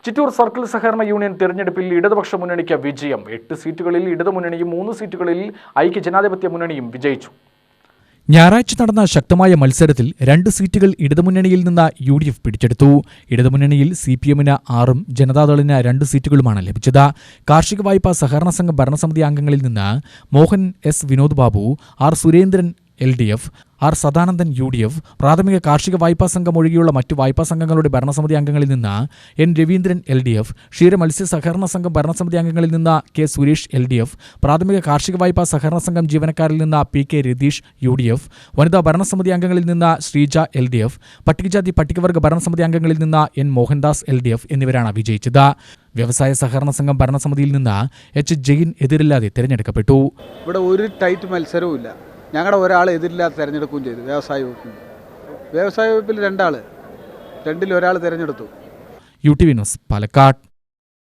Chittur circle സഹകരണ union തെരഞ്ഞെടുപ്പിൽ ഇടതുപക്ഷ മുന്നണിക്ക് വിജയം. 8 സീറ്റുകളിൽ ഇടതുമുന്നണിയും 3 സീറ്റുകളിൽ ഐക്യജനാധിപത്യ മുന്നണിയും വിജയിച്ചു. ഞായറാഴ്ച നടന്ന ശക്തമായ മത്സരത്തിൽ 2 സീറ്റുകൾ ഇടതുമുന്നണിയിൽ നിന്ന് UDF പിടിച്ചെടുത്തു. ഇടതുമുന്നണിയിൽ CPM-ന് 6ഉം ജനതാദളിന് 2 സീറ്റുകളുമാണ് ലഭിച്ചത്. കാർഷിക വായ്പാ സഹകരണ സംഘം ഭരണസമിതി അംഗങ്ങളിൽ നിന്ന് Mohan S. Vinod Babu, R. Surendran LDF, R. Sadanandan UDF, പ്രാഥമിക കാർഷിക വായ്പാ സംഘം ഒഴികെയുള്ള മറ്റു വായ്പാ സംഘങ്ങളുടെ ഭരണസമിതി അംഗങ്ങളിൽ നിന്ന് N. രവീന്ദ്രൻ LDF, ക്ഷീര മത്സ്യ സഹകരണ സംഘം ഭരണസമിതി അംഗങ്ങളിൽ നിന്ന് K. സുരേഷ് LDF, പ്രാഥമിക കാർഷിക വായ്പാ സഹകരണ സംഘം ജീവനക്കാരിൽ നിന്ന് PK രതീഷ് UDF, വനിതാ ഭരണസമിതി അംഗങ്ങളിൽ നിന്ന് ശ്രീജ LDF, പട്ടികജാതി പട്ടികവർഗ ഭരണസമിതി അംഗങ്ങളിൽ നിന്ന് N. മോഹൻദാസ് LDF എന്നിവരാണ് വിജയിച്ചത്. വ്യവസായ സഹകരണ സംഘം ഭരണസമിതിയിൽ നിന്ന് H. ജെയിൻ എതിരില്ലാതെ തിരഞ്ഞെടുക്കപ്പെട്ടു. ഇവിടെ ഒരു ടൈറ്റ് മത്സരവും ഇല്ല. ഞങ്ങളുടെ ഒരാൾ എതിരില്ലാതെ തിരഞ്ഞെടുക്കുകയും ചെയ്തു. വ്യവസായ വകുപ്പിൽ 2 ആൾ, 2-ൽ 1 തിരഞ്ഞെടുത്തു. UTV news, Palakkad.